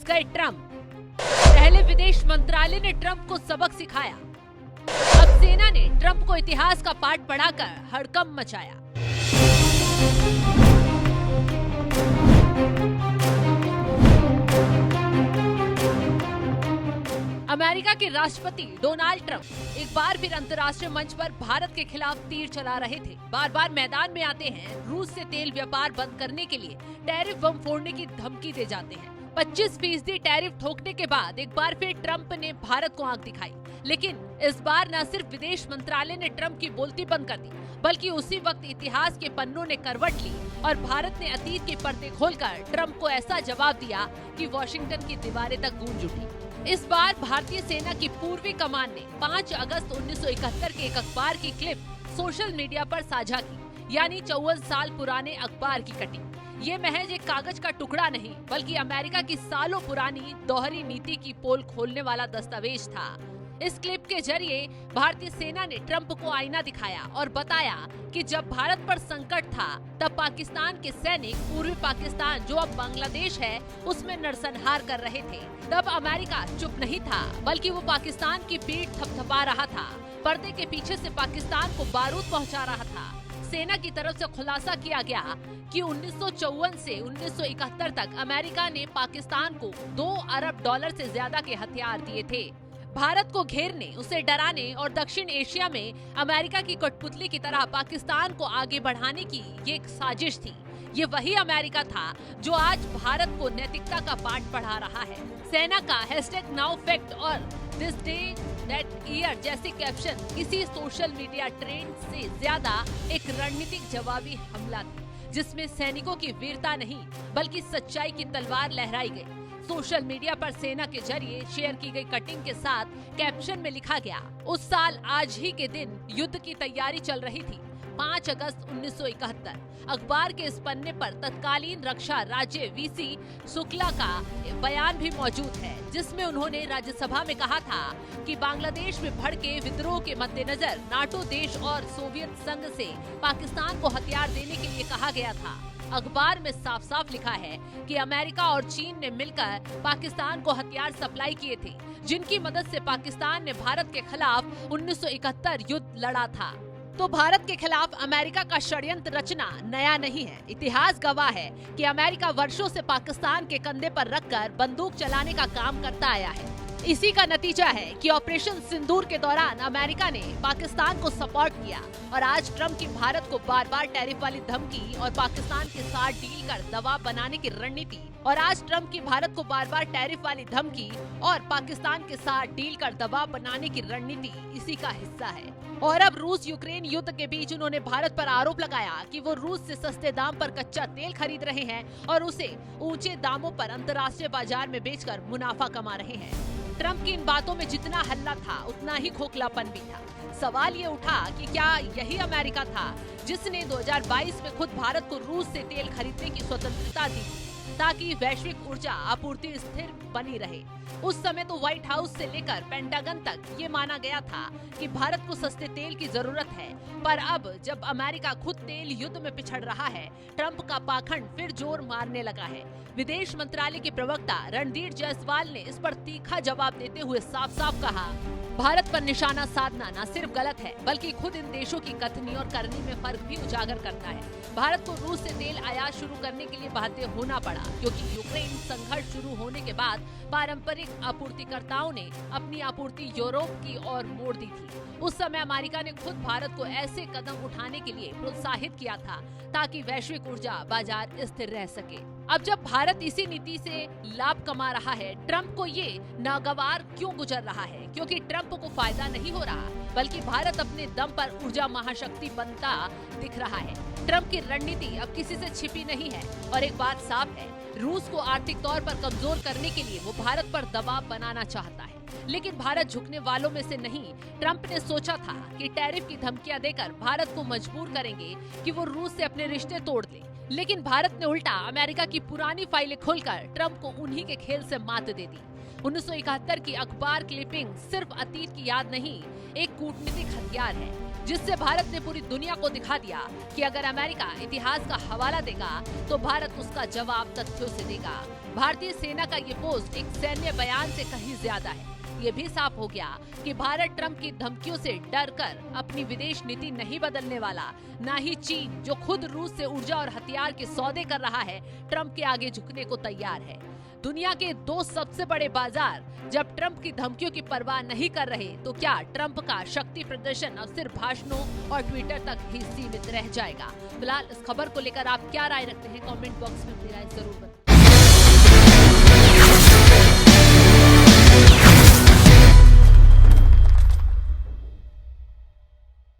फंस गए ट्रंप। पहले विदेश मंत्रालय ने ट्रंप को सबक सिखाया, अब सेना ने ट्रंप को इतिहास का पाठ पढ़ाकर हड़कंप मचाया। अमेरिका के राष्ट्रपति डोनाल्ड ट्रंप एक बार फिर अंतर्राष्ट्रीय मंच पर भारत के खिलाफ तीर चला रहे थे। बार बार मैदान में आते हैं, रूस से तेल व्यापार बंद करने के लिए टैरिफ बम फोड़ने की धमकी दे जाते हैं। 25% टैरिफ ठोकने के बाद एक बार फिर ट्रंप ने भारत को आंख दिखाई, लेकिन इस बार न सिर्फ विदेश मंत्रालय ने ट्रंप की बोलती बंद कर दी, बल्कि उसी वक्त इतिहास के पन्नों ने करवट ली और भारत ने अतीत के पर्दे खोलकर ट्रंप को ऐसा जवाब दिया कि वॉशिंगटन की दीवारें तक गूंज उठी। इस बार भारतीय सेना की पूर्वी कमान ने 5 अगस्त 1971 के एक अखबार की क्लिप सोशल मीडिया पर साझा की, यानी 54 साल पुराने अखबार की कटिंग। ये महज एक कागज का टुकड़ा नहीं, बल्कि अमेरिका की सालों पुरानी दोहरी नीति की पोल खोलने वाला दस्तावेज था। इस क्लिप के जरिए भारतीय सेना ने ट्रंप को आईना दिखाया और बताया कि जब भारत पर संकट था, तब पाकिस्तान के सैनिक पूर्वी पाकिस्तान, जो अब बांग्लादेश है, उसमें नरसंहार कर रहे थे। तब अमेरिका चुप नहीं था, बल्कि वो पाकिस्तान की पीठ थपथपा रहा था, पर्दे के पीछे से पाकिस्तान को बारूद पहुंचा रहा था। सेना की तरफ से खुलासा किया गया कि 1954 से 1971 तक अमेरिका ने पाकिस्तान को $2 अरब से ज्यादा के हथियार दिए थे। भारत को घेरने, उसे डराने और दक्षिण एशिया में अमेरिका की कठपुतली की तरह पाकिस्तान को आगे बढ़ाने की ये एक साजिश थी। ये वही अमेरिका था जो आज भारत को नैतिकता का पाठ पढ़ा रहा है। सेना का #NowFact और दिस डे दैट ईयर जैसे कैप्शन किसी सोशल मीडिया ट्रेंड से ज्यादा एक रणनीतिक जवाबी हमला था, जिसमें सैनिकों की वीरता नहीं बल्कि सच्चाई की तलवार लहराई गई। सोशल मीडिया पर सेना के जरिए शेयर की गई कटिंग के साथ कैप्शन में लिखा गया, उस साल आज ही के दिन युद्ध की तैयारी चल रही थी, 5 अगस्त 1971। अखबार के इस पन्ने पर तत्कालीन रक्षा राज्य वीसी शुक्ला का बयान भी मौजूद है, जिसमें उन्होंने राज्यसभा में कहा था कि बांग्लादेश में भड़के विद्रोह के मद्देनजर नाटो देश और सोवियत संघ से पाकिस्तान को हथियार देने के लिए कहा गया था। अखबार में साफ साफ लिखा है कि अमेरिका और चीन ने मिलकर पाकिस्तान को हथियार सप्लाई किए थे, जिनकी मदद से पाकिस्तान ने भारत के खिलाफ 1971 युद्ध लड़ा था। तो भारत के खिलाफ अमेरिका का षड्यंत्र रचना नया नहीं है। इतिहास गवाह है कि अमेरिका वर्षों से पाकिस्तान के कंधे पर रखकर बंदूक चलाने का काम करता आया है। इसी का नतीजा है कि ऑपरेशन सिंदूर के दौरान अमेरिका ने पाकिस्तान को सपोर्ट किया और आज ट्रंप की भारत को बार बार टैरिफ वाली धमकी और पाकिस्तान के साथ डील कर दबाव बनाने की रणनीति इसी का हिस्सा है। और अब रूस यूक्रेन युद्ध के बीच उन्होंने भारत पर आरोप लगाया कि वो रूस से सस्ते दाम पर कच्चा तेल खरीद रहे हैं और उसे ऊंचे दामों पर अंतर्राष्ट्रीय बाजार में बेचकर मुनाफा कमा रहे हैं। ट्रंप की इन बातों में जितना हल्ला था, उतना ही खोखलापन भी था। सवाल ये उठा कि क्या यही अमेरिका था जिसने 2022 में खुद भारत को रूस से तेल खरीदने की स्वतंत्रता दी ताकि वैश्विक ऊर्जा आपूर्ति स्थिर बनी रहे। उस समय तो व्हाइट हाउस से लेकर पेंटागन तक ये माना गया था कि भारत को सस्ते तेल की जरूरत है, पर अब जब अमेरिका खुद तेल युद्ध में पिछड़ रहा है, ट्रंप का पाखंड फिर जोर मारने लगा है। विदेश मंत्रालय के प्रवक्ता रणधीर जायसवाल ने इस पर तीखा जवाब देते हुए साफ साफ कहा, भारत पर निशाना साधना न सिर्फ गलत है, बल्कि खुद इन देशों की कथनी और करनी में फर्क भी उजागर करता है। भारत को रूस से तेल आयात शुरू करने के लिए बाध्य होना पड़ा, क्योंकि यूक्रेन संघर्ष शुरू होने के बाद पारंपरिक आपूर्तिकर्ताओं ने अपनी आपूर्ति यूरोप की ओर मोड़ दी थी। उस समय अमेरिका ने खुद भारत को ऐसे कदम उठाने के लिए प्रोत्साहित किया था ताकि वैश्विक ऊर्जा बाजार स्थिर रह सके। अब जब भारत इसी नीति से लाभ कमा रहा है, ट्रंप को ये नागवार क्यों गुजर रहा है? क्योंकि ट्रंप को फायदा नहीं हो रहा, बल्कि भारत अपने दम पर ऊर्जा महाशक्ति बनता दिख रहा है। ट्रंप की रणनीति अब किसी से छिपी नहीं है और एक बात साफ है, रूस को आर्थिक तौर पर कमजोर करने के लिए वो भारत पर दबाव बनाना चाहता है। लेकिन भारत झुकने वालों में से नहीं। ट्रंप ने सोचा था कि टैरिफ की धमकियां देकर भारत को मजबूर करेंगे कि वो रूस से अपने रिश्ते तोड़ ले, लेकिन भारत ने उल्टा अमेरिका की पुरानी फाइलें खोलकर ट्रंप को उन्हीं के खेल से मात दे दी। 1971 की अखबार क्लिपिंग सिर्फ अतीत की याद नहीं, एक कूटनीतिक हथियार है जिससे भारत ने पूरी दुनिया को दिखा दिया कि अगर अमेरिका इतिहास का हवाला देगा तो भारत उसका जवाब तथ्यों से देगा। भारतीय सेना का ये पोस्ट एक सैन्य बयान से कहीं ज्यादा है। ये भी साफ हो गया कि भारत ट्रंप की धमकियों से डरकर अपनी विदेश नीति नहीं बदलने वाला। ना ही चीन, जो खुद रूस से ऊर्जा और हथियार के सौदे कर रहा है, ट्रंप के आगे झुकने को तैयार है। दुनिया के दो सबसे बड़े बाजार जब ट्रंप की धमकियों की परवाह नहीं कर रहे, तो क्या ट्रंप का शक्ति प्रदर्शन अब सिर्फ भाषणों और ट्विटर तक ही सीमित रह जाएगा? फिलहाल इस खबर को लेकर आप क्या राय रखते हैं? कमेंट बॉक्स में अपनी राय जरूर बताएं।